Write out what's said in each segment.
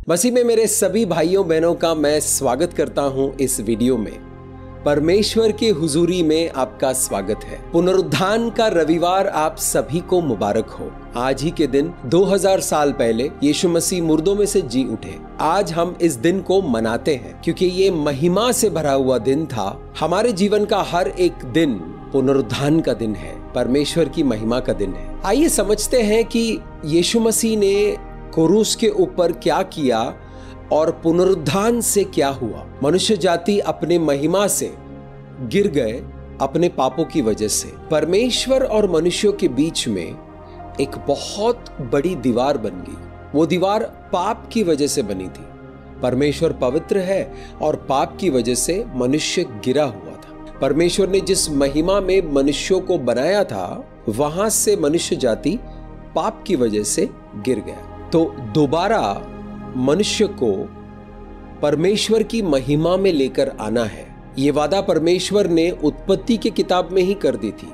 मसीह में मेरे सभी भाइयों बहनों का मैं स्वागत करता हूं इस वीडियो में। परमेश्वर के हुजूरी में आपका स्वागत है। पुनरुत्थान का रविवार आप सभी को मुबारक हो। आज ही के दिन 2000 साल पहले यीशु मसीह मुर्दों में से जी उठे। आज हम इस दिन को मनाते हैं क्योंकि ये महिमा से भरा हुआ दिन था। हमारे जीवन का हर एक दिन पुनरुत्थान का दिन है, परमेश्वर की महिमा का दिन है। आइए समझते हैं कि यीशु मसीह ने क्रूस के ऊपर क्या किया और पुनरुत्थान से क्या हुआ। मनुष्य जाति अपने महिमा से गिर गए अपने पापों की वजह से। परमेश्वर और मनुष्यों के बीच में एक बहुत बड़ी दीवार बन गई। वो दीवार पाप की वजह से बनी थी। परमेश्वर पवित्र है और पाप की वजह से मनुष्य गिरा हुआ था। परमेश्वर ने जिस महिमा में मनुष्यों को बनाया था, वहां से मनुष्य जाति पाप की वजह से गिर गया। तो दोबारा मनुष्य को परमेश्वर की महिमा में लेकर आना है। ये वादा परमेश्वर ने उत्पत्ति की किताब में ही कर दी थी।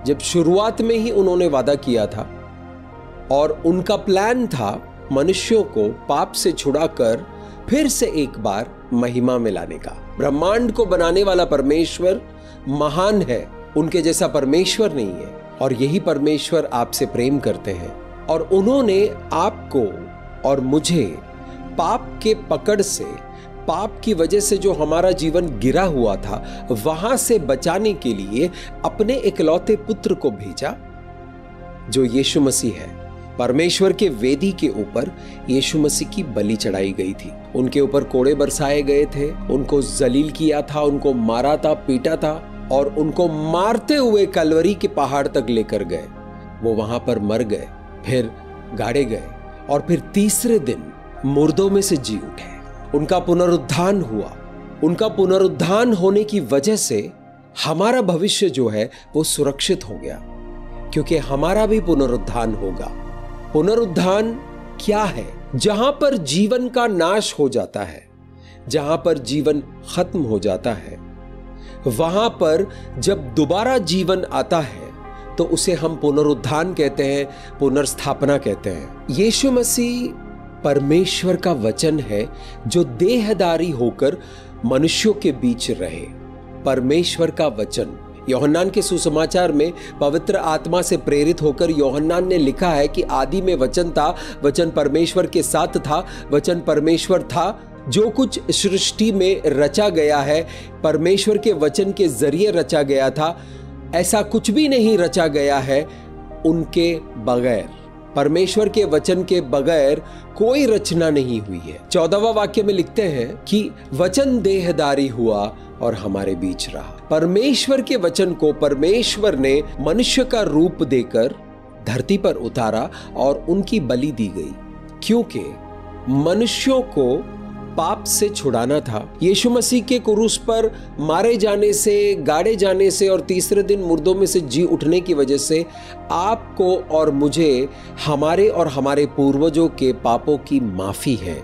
जब शुरुआत में ही उन्होंने वादा किया था और उनका प्लान था मनुष्यों को पाप से छुड़ाकर फिर से एक बार महिमा में लाने का। ब्रह्मांड को बनाने वाला परमेश्वर महान है, उनके जैसा परमेश्वर नहीं है। और यही परमेश्वर आपसे प्रेम करते हैं और उन्होंने आपको और मुझे पाप के पकड़ से, पाप की वजह से जो हमारा जीवन गिरा हुआ था, वहां से बचाने के लिए अपने इकलौते पुत्र को भेजा जो यीशु मसीह है। परमेश्वर के वेदी के ऊपर यीशु मसीह की बलि चढ़ाई गई थी। उनके ऊपर कोड़े बरसाए गए थे, उनको जलील किया था, उनको मारा था, पीटा था और उनको मारते हुए कलवरी के पहाड़ तक लेकर गए। वो वहां पर मर गए, फिर गाड़े गए और फिर तीसरे दिन मुर्दों में से जी उठे। उनका पुनरुत्थान हुआ। उनका पुनरुत्थान होने की वजह से हमारा भविष्य जो है वो सुरक्षित हो गया, क्योंकि हमारा भी पुनरुत्थान होगा। पुनरुत्थान क्या है? जहां पर जीवन का नाश हो जाता है, जहां पर जीवन खत्म हो जाता है, वहां पर जब दोबारा जीवन आता है तो उसे हम पुनरुत्थान कहते हैं, पुनर्स्थापना कहते हैं। यीशु मसीह परमेश्वर का वचन है जो देहधारी होकर मनुष्यों के बीच रहे। परमेश्वर का वचन यूहन्ना के सुसमाचार में पवित्र आत्मा से प्रेरित होकर यूहन्ना ने लिखा है कि आदि में वचन था, वचन परमेश्वर के साथ था, वचन परमेश्वर था। जो कुछ सृष्टि में रचा गया है परमेश्वर के वचन के जरिए रचा गया था। ऐसा कुछ भी नहीं रचा गया है उनके बगैर। परमेश्वर के वचन के बगैर कोई रचना नहीं हुई है। 14वां वाक्य में लिखते हैं कि वचन देहधारी हुआ और हमारे बीच रहा। परमेश्वर के वचन को परमेश्वर ने मनुष्य का रूप देकर धरती पर उतारा और उनकी बलि दी गई, क्योंकि मनुष्यों को पाप से छुड़ाना था। यीशु मसीह के क्रूस पर मारे जाने से, गाड़े जाने से और तीसरे दिन मुर्दों में से जी उठने की वजह से आपको और मुझे, हमारे और हमारे पूर्वजों के पापों की माफी है।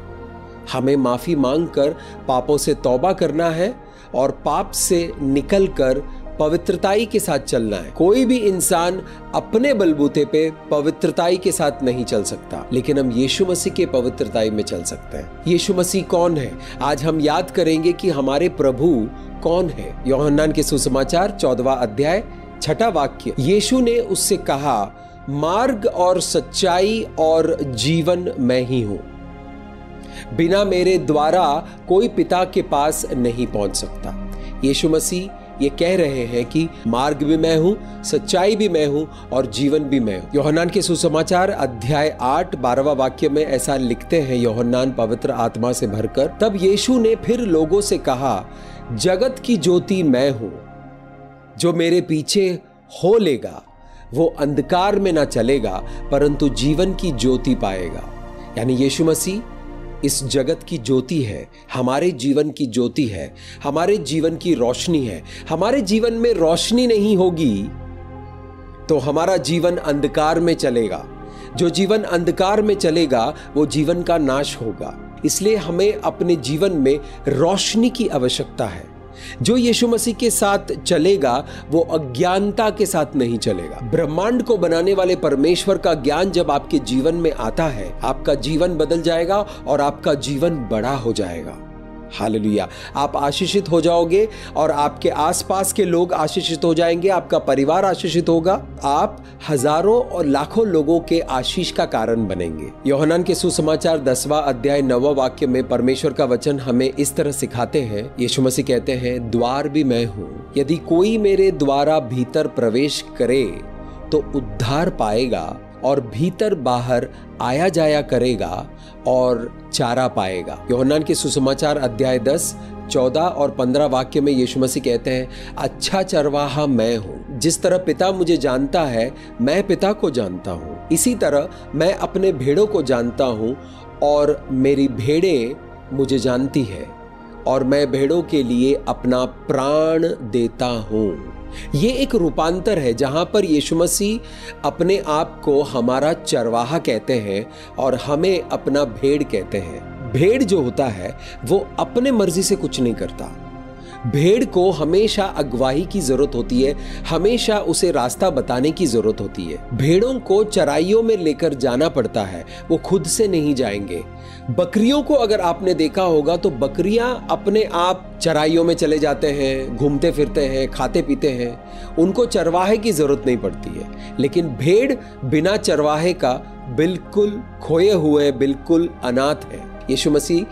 हमें माफी मांगकर पापों से तौबा करना है और पाप से निकलकर पवित्रताई के साथ चलना है। कोई भी इंसान अपने बलबूते पे पवित्रताई के साथ नहीं चल सकता, लेकिन हम यीशु मसीह के पवित्रताई में चल सकते हैं। यीशु मसीह कौन है? आज हम याद करेंगे कि हमारे प्रभु कौन है। यूहन्ना के सुसमाचार 14वां अध्याय 6वां वाक्य, यीशु ने उससे कहा, मार्ग और सच्चाई और जीवन मैं ही हूं। बिना मेरे द्वारा कोई पिता के पास नहीं पहुंच सकता। यीशु मसीह ये कह रहे हैं कि मार्ग भी मैं हूं, सच्चाई भी मैं हूं और जीवन भी मैं हूं। यूहन्ना के सुसमाचार अध्याय 8 12वां वाक्य में ऐसा लिखते हैं यूहन्ना पवित्र आत्मा से भरकर, तब यीशु ने फिर लोगों से कहा, जगत की ज्योति मैं हूं। जो मेरे पीछे हो लेगा वो अंधकार में ना चलेगा परंतु जीवन की ज्योति पाएगा। यानी यीशु मसीह इस जगत की ज्योति है, हमारे जीवन की ज्योति है, हमारे जीवन की रोशनी है। हमारे जीवन में रोशनी नहीं होगी तो हमारा जीवन अंधकार में चलेगा। जो जीवन अंधकार में चलेगा वो जीवन का नाश होगा। इसलिए हमें अपने जीवन में रोशनी की आवश्यकता है। जो यीशु मसीह के साथ चलेगा वो अज्ञानता के साथ नहीं चलेगा। ब्रह्मांड को बनाने वाले परमेश्वर का ज्ञान जब आपके जीवन में आता है, आपका जीवन बदल जाएगा और आपका जीवन बड़ा हो जाएगा। हालेलुया। आप आशीषित हो जाओगे और आपके आसपास के लोग आशीषित हो जाएंगे, आपका परिवार आशीषित होगा, आप हजारों और लाखों लोगों के आशीष का कारण बनेंगे। यूहन्ना के सुसमाचार 10वां अध्याय 9वां वाक्य में परमेश्वर का वचन हमें इस तरह सिखाते हैं। यीशु मसीह कहते हैं, द्वार भी मैं हूं, यदि कोई मेरे द्वारा भीतर प्रवेश करे तो उद्धार पाएगा और भीतर बाहर आया जाया करेगा और चारा पाएगा। यूहन्ना के सुसमाचार अध्याय 10, 14 और 15 वाक्य में यीशु मसीह कहते हैं, अच्छा चरवाहा मैं हूं, जिस तरह पिता मुझे जानता है मैं पिता को जानता हूं, इसी तरह मैं अपने भेड़ों को जानता हूं और मेरी भेड़ें मुझे जानती है और मैं भेड़ों के लिए अपना प्राण देता हूं। ये एक रूपांतर है जहां पर यीशु मसीह अपने आप को हमारा चरवाहा कहते हैं और हमें अपना भेड़ कहते हैं। भेड़ जो होता है वो अपने मर्जी से कुछ नहीं करता। भेड़ को हमेशा अगुवाई की जरूरत होती है, हमेशा उसे रास्ता बताने की जरूरत होती है। भेड़ों को चराइयों में लेकर जाना पड़ता है, वो खुद से नहीं जाएंगे। बकरियों को अगर आपने देखा होगा तो बकरियां अपने आप चराइयों में चले जाते हैं, घूमते फिरते हैं, खाते पीते हैं, उनको चरवाहे की जरूरत नहीं पड़ती है। लेकिन भेड़ बिना चरवाहे का बिल्कुल खोए हुए, बिल्कुल अनाथ है। यीशु मसीह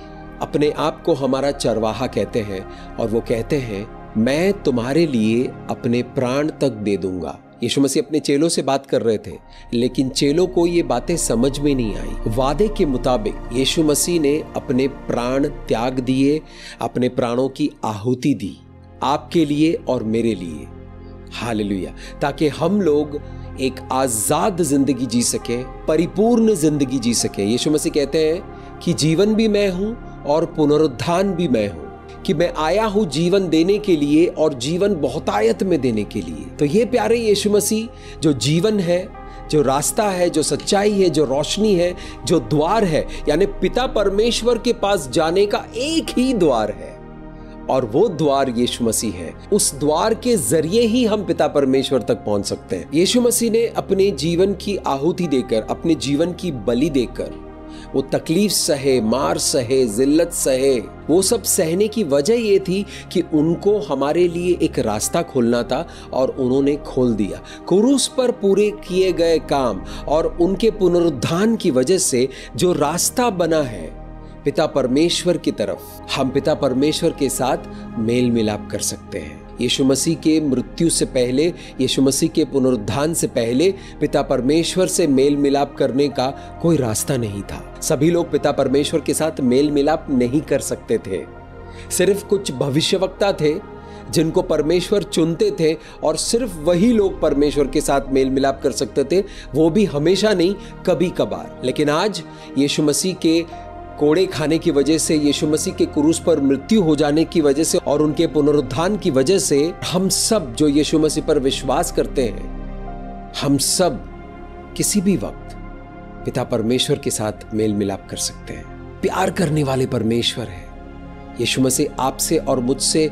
अपने आप को हमारा चरवाहा कहते हैं और वो कहते हैं, मैं तुम्हारे लिए अपने प्राण तक दे दूंगा। यीशु मसीह अपने चेलों से बात कर रहे थे, लेकिन चेलों को ये बातें समझ में नहीं आई। वादे के मुताबिक यीशु मसीह ने अपने प्राण त्याग दिए, अपने प्राणों की आहुति दी आपके लिए और मेरे लिए। हालेलुया। ताकि हम लोग एक आजाद जिंदगी जी सके, परिपूर्ण जिंदगी जी सके। यीशु मसीह कहते हैं कि जीवन भी मैं हूं और पुनरुत्थान भी मैं हूं, कि मैं आया हूं जीवन देने के लिए और जीवन बहुतायत में देने के लिए। तो ये प्यारे यीशु मसीह जो जीवन है, जो रास्ता है, जो सच्चाई है, जो रोशनी है, जो द्वार है, यानी पिता परमेश्वर के पास जाने का एक ही द्वार है और वो द्वार यीशु मसीह है। उस द्वार के जरिए ही हम पिता परमेश्वर तक पहुंच सकते हैं। यीशु मसीह ने अपने जीवन की आहुति देकर, अपने जीवन की बलि देकर वो तकलीफ सहे, मार सहे, जिल्लत सहे, वो सब सहने की वजह ये थी कि उनको हमारे लिए एक रास्ता खोलना था और उन्होंने खोल दिया। क्रूस पर पूरे किए गए काम और उनके पुनरुत्थान की वजह से जो रास्ता बना है पिता परमेश्वर की तरफ, हम पिता परमेश्वर के साथ मेल मिलाप कर सकते हैं। यीशु मसीह के मृत्यु से पहले, यीशु मसीह के पुनरुत्थान से पहले पिता परमेश्वर से मेल मिलाप करने का कोई रास्ता नहीं था। सभी लोग पिता परमेश्वर के साथ मेल मिलाप नहीं कर सकते थे। सिर्फ कुछ भविष्यवक्ता थे जिनको परमेश्वर चुनते थे और सिर्फ वही लोग परमेश्वर के साथ मेल मिलाप कर सकते थे, वो भी हमेशा नहीं, कभी कभार। लेकिन आज यीशु मसीह के कोड़े खाने की वजह से, यीशु मसीह के क्रूस पर मृत्यु हो जाने की वजह से और उनके पुनरुत्थान की वजह से हम सब जो यीशु मसीह पर विश्वास करते हैं, हम सब किसी भी वक्त पिता परमेश्वर के साथ मेल मिलाप कर सकते हैं। प्यार करने वाले परमेश्वर है। यीशु मसीह आपसे और मुझसे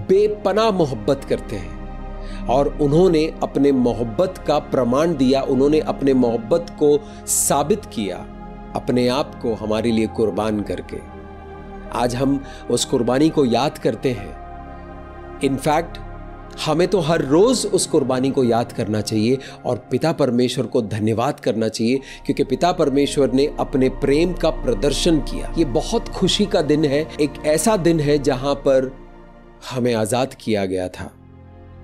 बेपनाह मोहब्बत करते हैं और उन्होंने अपने मोहब्बत का प्रमाण दिया, उन्होंने अपने मोहब्बत को साबित किया अपने आप को हमारे लिए कुर्बान करके। आज हम उस कुर्बानी को याद करते हैं। इनफैक्ट हमें तो हर रोज उस कुर्बानी को याद करना चाहिए और पिता परमेश्वर को धन्यवाद करना चाहिए, क्योंकि पिता परमेश्वर ने अपने प्रेम का प्रदर्शन किया। ये बहुत खुशी का दिन है, एक ऐसा दिन है जहां पर हमें आजाद किया गया था।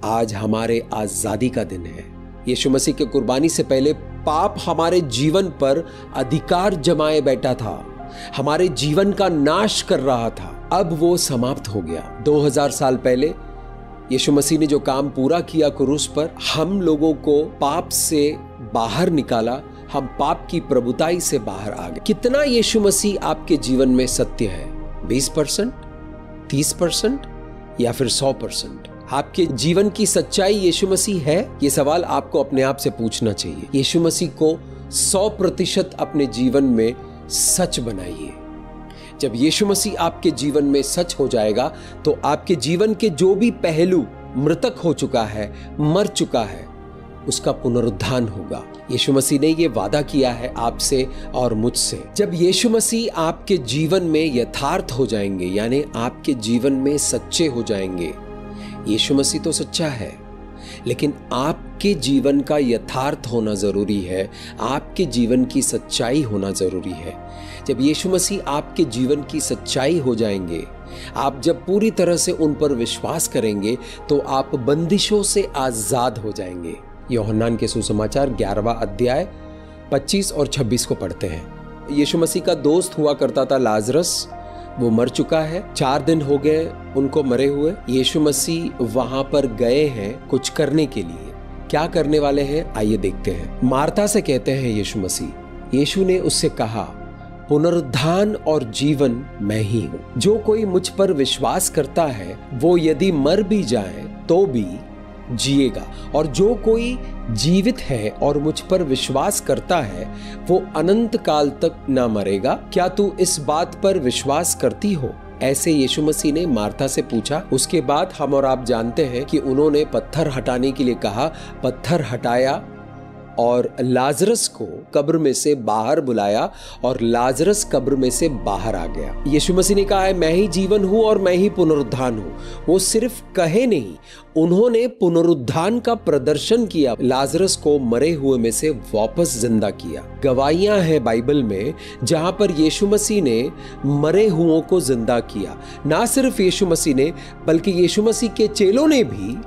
आज हमारे आजादी का दिन है। यीशु मसीह के कुर्बानी से पहले पाप हमारे जीवन पर अधिकार जमाए बैठा था, हमारे जीवन का नाश कर रहा था। अब वो समाप्त हो गया। 2000 साल पहले यीशु मसीह ने जो काम पूरा किया क्रूस पर, हम लोगों को पाप से बाहर निकाला, हम पाप की प्रभुताई से बाहर आ गए। कितना यीशु मसीह आपके जीवन में सत्य है? 20%, 30% या फिर 100%? आपके जीवन की सच्चाई यीशु मसीह है? ये सवाल आपको अपने आप से पूछना चाहिए। यीशु मसीह को 100% अपने जीवन में सच बनाइए। जब यीशु मसीह आपके जीवन में सच हो जाएगा तो आपके जीवन के जो भी पहलू मृतक हो चुका है, मर चुका है, उसका पुनरुत्थान होगा। यीशु मसीह ने ये वादा किया है आपसे और मुझसे। जब यीशु मसीह आपके जीवन में यथार्थ हो जाएंगे, यानी आपके जीवन में सच्चे हो जाएंगे। यीशु मसीह तो सच्चा है, लेकिन आपके जीवन का यथार्थ होना जरूरी है, आपके जीवन की सच्चाई होना जरूरी है। जब यीशु मसीह आपके जीवन की सच्चाई हो जाएंगे, आप जब पूरी तरह से उन पर विश्वास करेंगे, तो आप बंदिशों से आजाद हो जाएंगे। यूहन्ना के सुसमाचार 11वां अध्याय 25 और 26 को पढ़ते हैं। यीशु मसीह का दोस्त हुआ करता था लाजरस, वो मर चुका है। 4 दिन हो गए उनको मरे हुए। यीशु मसीह वहां पर गए हैं कुछ करने के लिए। क्या करने वाले हैं, आइए देखते हैं। मार्था से कहते हैं यीशु मसीह, यीशु ने उससे कहा, पुनरुत्थान और जीवन मैं ही हूं। जो कोई मुझ पर विश्वास करता है वो यदि मर भी जाए तो भी जिएगा, और जो कोई जीवित है और मुझ पर विश्वास करता है वो अनंत काल तक ना मरेगा। क्या तू इस बात पर विश्वास करती हो? ऐसे यीशु मसीह ने मार्था से पूछा। उसके बाद हम और आप जानते हैं कि उन्होंने पत्थर हटाने के लिए कहा, पत्थर हटाया और लाजरस को कब्र में से बाहर बुलाया और लाजरस कब्र में से बाहर आ गया। यीशु मसीह ने कहा है, मैं ही जीवन हूं और मैं ही पुनरुत्थान हूं। वो सिर्फ कहे नहीं, उन्होंने पुनरुत्थान का प्रदर्शन किया। लाजरस को मरे हुए में से वापस जिंदा किया। गवाहियां हैं बाइबल में जहां पर यीशु मसीह ने मरे हुओं को जिंदा किया। ना सिर्फ यीशु मसीह ने, बल्कि यीशु मसीह के चेलों ने भी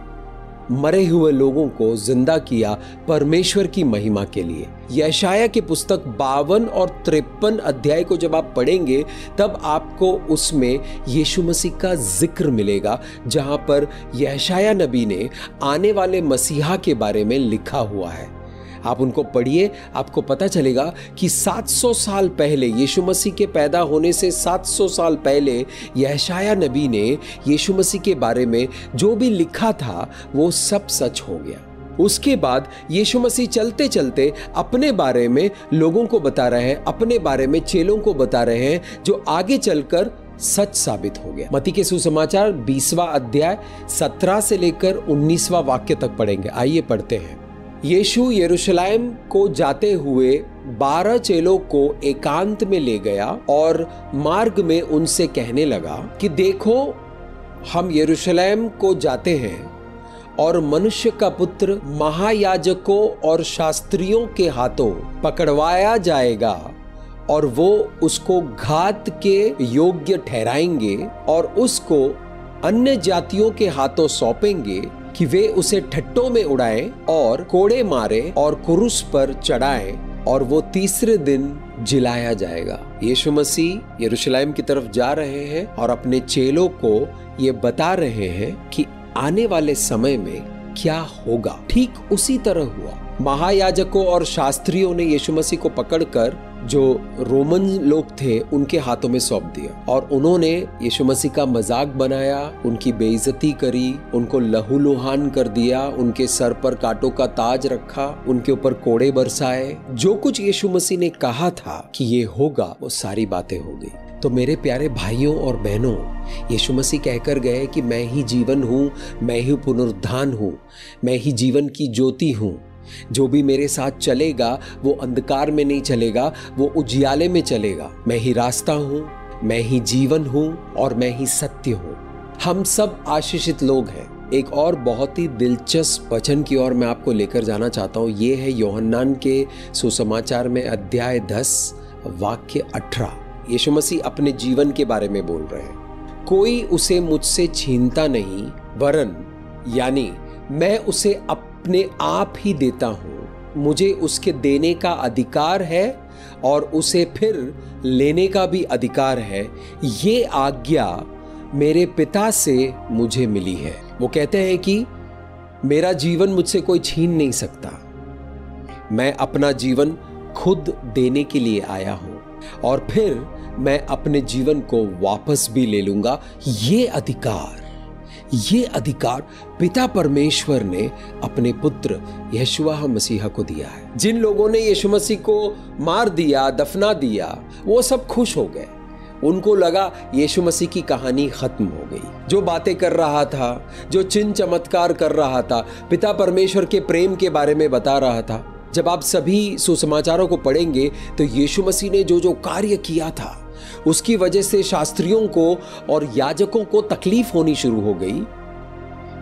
मरे हुए लोगों को जिंदा किया परमेश्वर की महिमा के लिए। यशाया की पुस्तक 52 और 53 अध्याय को जब आप पढ़ेंगे तब आपको उसमें यीशु मसीह का जिक्र मिलेगा, जहां पर यशाया नबी ने आने वाले मसीहा के बारे में लिखा हुआ है। आप उनको पढ़िए, आपको पता चलेगा कि 700 साल पहले, यीशु मसीह के पैदा होने से 700 साल पहले यशाया नबी ने यीशु मसीह के बारे में जो भी लिखा था वो सब सच हो गया। उसके बाद यीशु मसीह चलते चलते अपने बारे में लोगों को बता रहे हैं, अपने बारे में चेलों को बता रहे हैं, जो आगे चलकर सच साबित हो गया। मत्ती के सुसमाचार 20वां अध्याय 17 से लेकर 19वां वाक्य तक पढ़ेंगे। आइए पढ़ते हैं। यीशु यरूशलेम को जाते हुए 12 चेलों को एकांत में ले गया और मार्ग में उनसे कहने लगा कि देखो, हम यरूशलेम को जाते हैं और मनुष्य का पुत्र महायाजकों और शास्त्रियों के हाथों पकड़वाया जाएगा और वो उसको घात के योग्य ठहराएंगे और उसको अन्य जातियों के हाथों सौंपेंगे कि वे उसे ठट्टों में उड़ाएं और कोड़े मारे और क्रूस पर चढ़ाएं और वो तीसरे दिन जिलाया जाएगा। यीशु मसीह यरूशलेम की तरफ जा रहे हैं और अपने चेलों को ये बता रहे हैं कि आने वाले समय में क्या होगा। ठीक उसी तरह हुआ। महायाजकों और शास्त्रियों ने यीशु मसीह को पकड़कर जो रोमन लोग थे उनके हाथों में सौंप दिया और उन्होंने यीशु मसीह का मजाक बनाया, उनकी बेइज्जती करी, उनको लहूलुहान कर दिया, उनके सर पर कांटों का ताज रखा, उनके ऊपर कोड़े बरसाए। जो कुछ यीशु मसीह ने कहा था कि ये होगा, वो सारी बातें हो गई। तो मेरे प्यारे भाइयों और बहनों, यीशु मसीह कहकर गए कि मैं ही जीवन हूँ, मैं ही पुनरुत्थान हूँ, मैं ही जीवन की ज्योति हूँ। जो भी मेरे साथ चलेगा वो अंधकार में नहीं चलेगा, वो उजियाले में चलेगा। मैं ही रास्ता हूँ, मैं ही जीवन हूँ और मैं ही सत्य हूँ। हम सब आशीषित लोग हैं। एक और बहुत ही दिलचस्प वचन की ओर मैं आपको लेकर जाना चाहता हूँ। ये है यूहन्ना के सुसमाचार में अध्याय 10 वाक्य 18। यीशु मसीह अपने जीवन के बारे में बोल रहे हैं। कोई उसे मुझसे छीनता नहीं, वरन यानी मैं उसे अपने आप ही देता हूँ। मुझे उसके देने का अधिकार है और उसे फिर लेने का भी अधिकार है। ये आज्ञा मेरे पिता से मुझे मिली है। वो कहते हैं कि मेरा जीवन मुझसे कोई छीन नहीं सकता। मैं अपना जीवन खुद देने के लिए आया हूँ और फिर मैं अपने जीवन को वापस भी ले लूंगा। ये अधिकार पिता परमेश्वर ने अपने पुत्र यहोशू मसीह को दिया है। जिन लोगों ने यीशु मसीह को मार दिया, दफना दिया, वो सब खुश हो गए। उनको लगा यीशु मसीह की कहानी खत्म हो गई। जो बातें कर रहा था, जो चिन्ह चमत्कार कर रहा था, पिता परमेश्वर के प्रेम के बारे में बता रहा था, जब आप सभी सुसमाचारों को पढ़ेंगे तो यीशु मसीह ने जो जो कार्य किया था उसकी वजह से शास्त्रियों को और याजकों को तकलीफ होनी शुरू हो गई,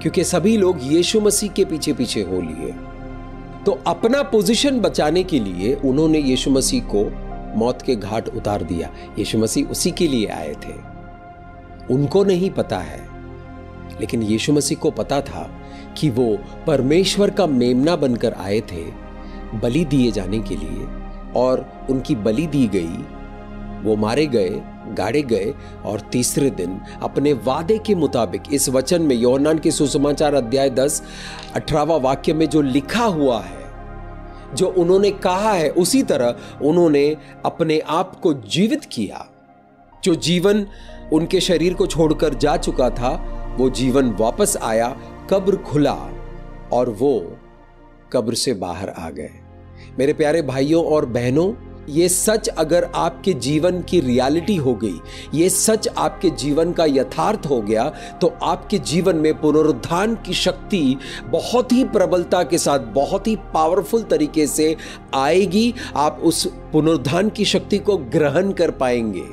क्योंकि सभी लोग यीशु मसीह के पीछे पीछे हो लिए। तो अपना पोजीशन बचाने के लिए उन्होंने यीशु मसीह को मौत के घाट उतार दिया। यीशु मसीह उसी के लिए आए थे, उनको नहीं पता है, लेकिन यीशु मसीह को पता था कि वो परमेश्वर का मेमना बनकर आए थे बलि दिए जाने के लिए, और उनकी बलि दी गई, वो मारे गए, गाड़े गए, और तीसरे दिन अपने वादे के मुताबिक, इस वचन में यूहन्ना के सुसमाचार अध्याय 10 18वां वाक्य में जो लिखा हुआ है, जो उन्होंने कहा है, उसी तरह उन्होंने अपने आप को जीवित किया। जो जीवन उनके शरीर को छोड़कर जा चुका था, वो जीवन वापस आया, कब्र खुला और वो कब्र से बाहर आ गए। मेरे प्यारे भाइयों और बहनों, ये सच अगर आपके जीवन की रियलिटी हो गई, ये सच आपके जीवन का यथार्थ हो गया, तो आपके जीवन में पुनरुत्थान की शक्ति बहुत ही प्रबलता के साथ, बहुत ही पावरफुल तरीके से आएगी। आप उस पुनरुत्थान की शक्ति को ग्रहण कर पाएंगे।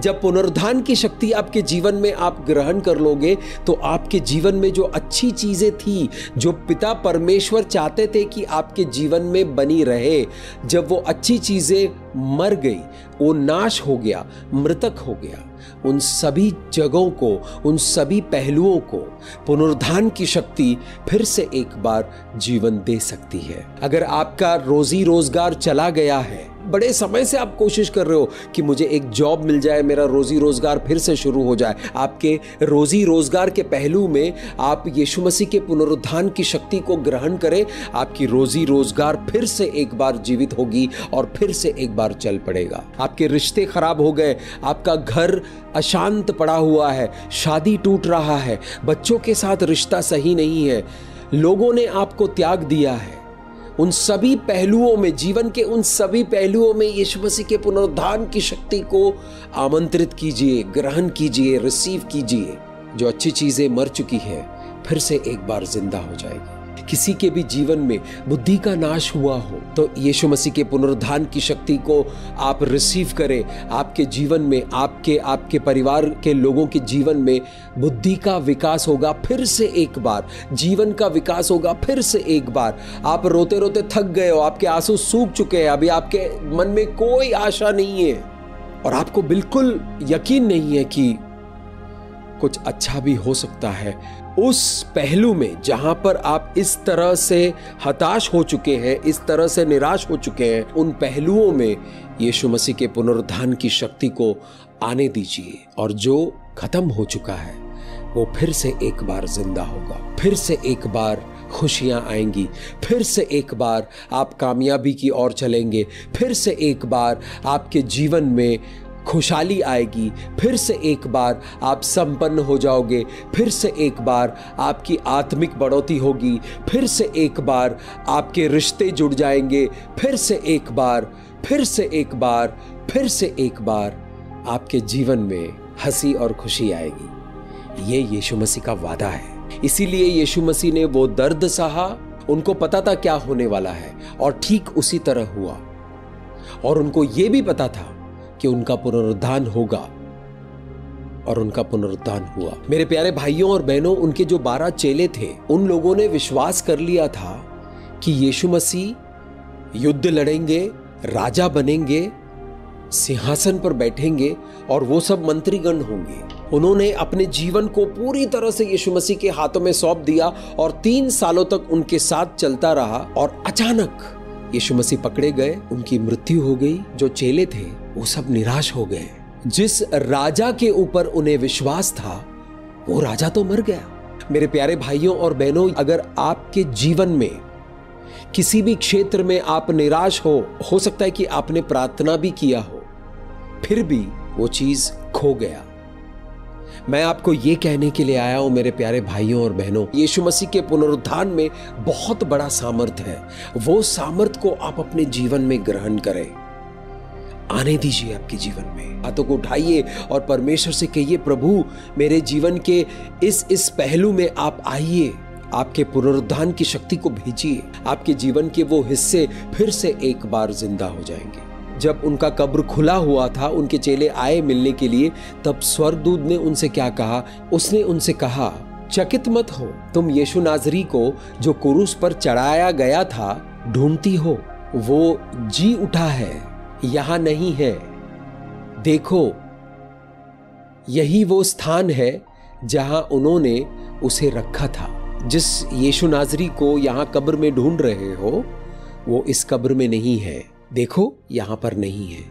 जब पुनरुत्थान की शक्ति आपके जीवन में आप ग्रहण कर लोगे, तो आपके जीवन में जो अच्छी चीजें थी, जो पिता परमेश्वर चाहते थे कि आपके जीवन में बनी रहे, जब वो अच्छी चीजें मर गई, वो नाश हो गया, मृतक हो गया, उन सभी जगहों को, उन सभी पहलुओं को पुनरुत्थान की शक्ति फिर से एक बार जीवन दे सकती है। अगर आपका रोजी रोजगार चला गया है, बड़े समय से आप कोशिश कर रहे हो कि मुझे एक जॉब मिल जाए, मेरा रोजी रोजगार फिर से शुरू हो जाए, आपके रोजी रोजगार के पहलू में आप यीशु मसीह के पुनरुत्थान की शक्ति को ग्रहण करें, आपकी रोजी रोजगार फिर से एक बार जीवित होगी और फिर से एक बार चल पड़ेगा। आपके रिश्ते खराब हो गए, आपका घर अशांत पड़ा हुआ है, शादी टूट रहा है, बच्चों के साथ रिश्ता सही नहीं है, लोगों ने आपको त्याग दिया है, उन सभी पहलुओं में, जीवन के उन सभी पहलुओं में यीशु मसीह के पुनरुत्थान की शक्ति को आमंत्रित कीजिए, ग्रहण कीजिए, रिसीव कीजिए। जो अच्छी चीजें मर चुकी है फिर से एक बार जिंदा हो जाएगी। किसी के भी जीवन में बुद्धि का नाश हुआ हो, तो यीशु मसीह के पुनरुत्थान की शक्ति को आप रिसीव करें। आपके जीवन में, आपके परिवार के लोगों के जीवन में बुद्धि का विकास होगा फिर से एक बार, जीवन का विकास होगा फिर से एक बार। आप रोते रोते थक गए हो, आपके आंसू सूख चुके हैं, अभी आपके मन में कोई आशा नहीं है और आपको बिल्कुल यकीन नहीं है कि कुछ अच्छा भी हो सकता है। उस पहलू में जहां पर आप इस तरह से हताश हो चुके हैं, इस तरह से निराश हो चुके हैं, उन पहलुओं में यीशु मसीह के पुनरुत्थान की शक्ति को आने दीजिए, और जो खत्म हो चुका है वो फिर से एक बार जिंदा होगा, फिर से एक बार खुशियां आएंगी, फिर से एक बार आप कामयाबी की ओर चलेंगे, फिर से एक बार आपके जीवन में खुशहाली आएगी, फिर से एक बार आप संपन्न हो जाओगे, फिर से एक बार आपकी आत्मिक बढ़ोतरी होगी, फिर से एक बार आपके रिश्ते जुड़ जाएंगे, फिर से एक बार, फिर से एक बार, फिर से एक बार आपके जीवन में हंसी और खुशी आएगी। ये यीशु मसीह का वादा है। इसीलिए यीशु मसीह ने वो दर्द सहा, उनको पता था क्या होने वाला है, और ठीक उसी तरह हुआ, और उनको ये भी पता था कि उनका पुनरुत्थान होगा, और उनका पुनरुत्थान हुआ। मेरे प्यारे भाइयों और बहनों, उनके जो 12 चेले थे, उन लोगों ने विश्वास कर लिया था कि यीशु मसीह युद्ध लड़ेंगे, राजा बनेंगे, सिंहासन पर बैठेंगे, और वो सब मंत्रीगण होंगे। उन्होंने अपने जीवन को पूरी तरह से यीशु मसीह के हाथों में सौंप दिया और 3 सालों तक उनके साथ चलता रहा, और अचानक यीशु मसीह पकड़े गए, उनकी मृत्यु हो गई। जो चेले थे वो सब निराश हो गए। जिस राजा के ऊपर उन्हें विश्वास था वो राजा तो मर गया। मेरे प्यारे भाइयों और बहनों, अगर आपके जीवन में किसी भी क्षेत्र में आप निराश हो सकता है कि आपने प्रार्थना भी किया हो, फिर भी वो चीज खो गया। मैं आपको ये कहने के लिए आया हूं मेरे प्यारे भाइयों और बहनों, यीशु मसीह के पुनरुत्थान में बहुत बड़ा सामर्थ्य है। वो सामर्थ्य को आप अपने जीवन में ग्रहण करें। आने दीजिए आपके जीवन में। हाथों को उठाइए और परमेश्वर से कहिए, प्रभु मेरे जीवन के इस पहलू में आप आइए, आपके पुनरुद्धान की शक्ति को भेजिए। आपके जीवन के वो हिस्से फिर से एक बार जिंदा हो जाएंगे। जब उनका कब्र खुला हुआ था, उनके चेले आए मिलने के लिए, तब स्वर्गदूत ने उनसे क्या कहा? उसने उनसे कहा, चकित मत हो, तुम यीशु नाजरी को जो क्रूस पर चढ़ाया गया था ढूंढती हो। वो जी उठा है, यहां नहीं है। देखो, यही वो स्थान है जहां उन्होंने उसे रखा था। जिस यीशु नाजरी को यहां कब्र में ढूंढ रहे हो, वो इस कब्र में नहीं है। देखो, यहां पर नहीं है।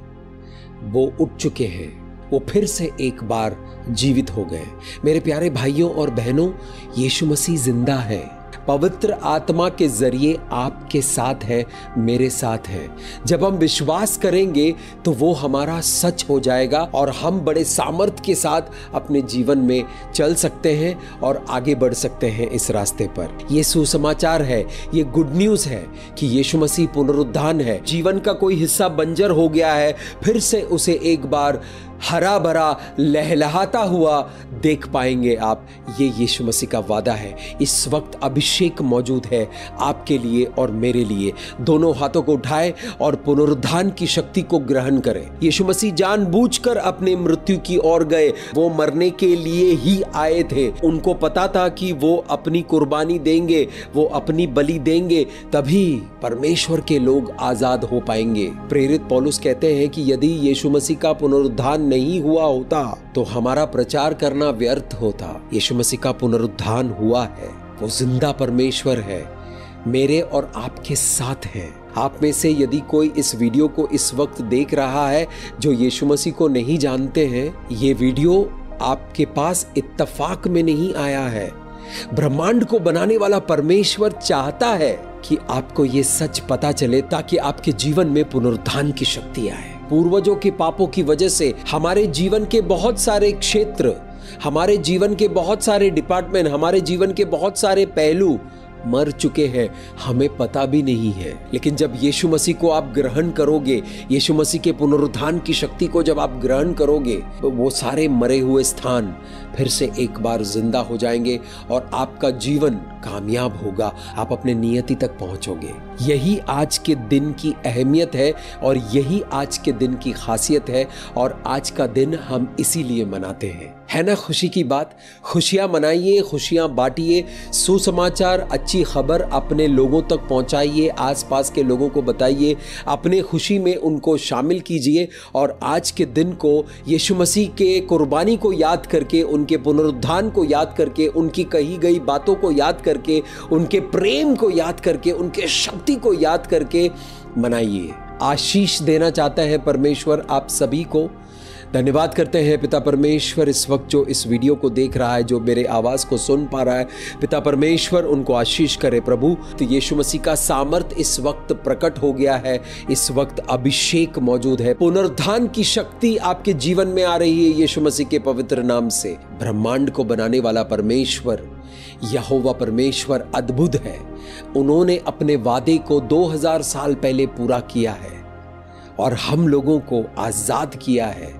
वो उठ चुके हैं, वो फिर से एक बार जीवित हो गए। मेरे प्यारे भाइयों और बहनों, यीशु मसीह जिंदा है। पवित्र आत्मा के जरिए आपके साथ है, मेरे साथ है। जब हम विश्वास करेंगे तो वो हमारा सच हो जाएगा और हम बड़े सामर्थ्य के साथ अपने जीवन में चल सकते हैं और आगे बढ़ सकते हैं इस रास्ते पर। ये सुसमाचार है, ये गुड न्यूज है कि यीशु मसीह पुनरुत्थान है। जीवन का कोई हिस्सा बंजर हो गया है, फिर से उसे एक बार हरा भरा लहलहाता हुआ देख पाएंगे आप। ये यीशु मसीह का वादा है। इस वक्त अभिषेक मौजूद है आपके लिए और मेरे लिए। दोनों हाथों को उठाएं और पुनरुत्थान की शक्ति को ग्रहण करें। यीशु मसीह जानबूझकर अपने मृत्यु की ओर गए। वो मरने के लिए ही आए थे। उनको पता था कि वो अपनी कुर्बानी देंगे, वो अपनी बलि देंगे, तभी परमेश्वर के लोग आजाद हो पाएंगे। प्रेरित पौलुस कहते हैं कि यदि यीशु मसीह का पुनरुत्थान नहीं हुआ होता तो हमारा प्रचार करना व्यर्थ होता। यीशु मसीह का पुनरुत्थान हुआ है, वो जिंदा परमेश्वर है, मेरे और आपके साथ है। आप में से यदि कोई इस वीडियो को इस वक्त देख रहा है जो यीशु मसीह को नहीं जानते हैं, ये वीडियो आपके पास इत्तफाक में नहीं आया है। ब्रह्मांड को बनाने वाला परमेश्वर चाहता है कि आपको ये सच पता चले ताकि आपके जीवन में पुनरुत्थान की शक्ति आए। पूर्वजों के पापों की वजह से हमारे जीवन के बहुत सारे क्षेत्र, हमारे जीवन के बहुत सारे डिपार्टमेंट, हमारे जीवन के बहुत सारे पहलू मर चुके हैं, हमें पता भी नहीं है। लेकिन जब यीशु मसीह को आप ग्रहण करोगे, यीशु मसीह के पुनरुत्थान की शक्ति को जब आप ग्रहण करोगे, तो वो सारे मरे हुए स्थान फिर से एक बार जिंदा हो जाएंगे और आपका जीवन कामयाब होगा। आप अपने नियति तक पहुंचोगे। यही आज के दिन की अहमियत है और यही आज के दिन की खासियत है और आज का दिन हम इसीलिए मनाते हैं। है ना खुशी की बात? खुशियां मनाइए, खुशियां बांटिए, सुसमाचार, अच्छी खबर अपने लोगों तक पहुंचाइए, आसपास के लोगों को बताइए, अपने खुशी में उनको शामिल कीजिए और आज के दिन को यीशु मसीह के कुर्बानी को याद करके, उनके पुनरुत्थान को याद करके, उनकी कही गई बातों को याद करके, उनके प्रेम को याद करके, उनके शक्ति को याद करके मनाइए। आशीष देना चाहता है परमेश्वर आप सभी को। धन्यवाद करते हैं पिता परमेश्वर, इस वक्त जो इस वीडियो को देख रहा है, जो मेरे आवाज को सुन पा रहा है, पिता परमेश्वर उनको आशीष करे प्रभु। तो यीशु मसीह का सामर्थ इस वक्त प्रकट हो गया है, इस वक्त अभिषेक मौजूद है, पुनरुत्थान की शक्ति आपके जीवन में आ रही है यीशु मसीह के पवित्र नाम से। ब्रह्मांड को बनाने वाला परमेश्वर यहोवा परमेश्वर अद्भुत है। उन्होंने अपने वादे को 2000 साल पहले पूरा किया है और हम लोगों को आजाद किया है।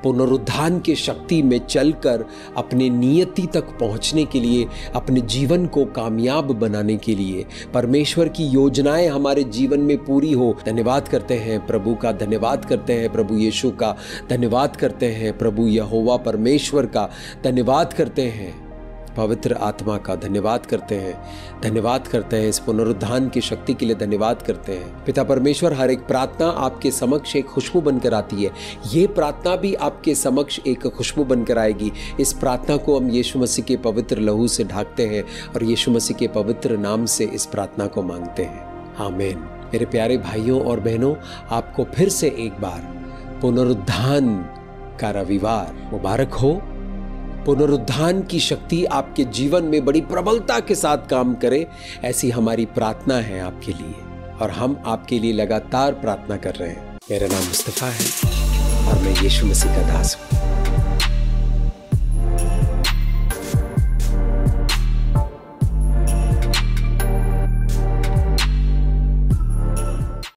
पुनरुत्थान के शक्ति में चलकर अपने नियति तक पहुंचने के लिए, अपने जीवन को कामयाब बनाने के लिए परमेश्वर की योजनाएं हमारे जीवन में पूरी हो। धन्यवाद करते हैं प्रभु का, धन्यवाद करते हैं प्रभु यीशु का, धन्यवाद करते हैं प्रभु यहोवा परमेश्वर का, धन्यवाद करते हैं पवित्र आत्मा का, धन्यवाद करते हैं, धन्यवाद करते हैं इस पुनरुत्थान की शक्ति के लिए, धन्यवाद करते हैं पिता परमेश्वर। हर एक प्रार्थना आपके समक्ष एक खुशबू बनकर आती है, ये प्रार्थना भी आपके समक्ष एक खुशबू बनकर आएगी। इस प्रार्थना को हम यीशु मसीह के पवित्र लहू से ढाकते हैं और यीशु मसीह के पवित्र नाम से इस प्रार्थना को मांगते हैं, आमीन। मेरे प्यारे भाइयों और बहनों, आपको फिर से एक बार पुनरुत्थान का रविवार मुबारक हो। पुनरुत्थान की शक्ति आपके जीवन में बड़ी प्रबलता के साथ काम करे, ऐसी हमारी प्रार्थना है आपके लिए और हम आपके लिए लगातार प्रार्थना कर रहे हैं। मेरा नाम मुस्तफा है और मैं यीशु मसीह का दास हूँ।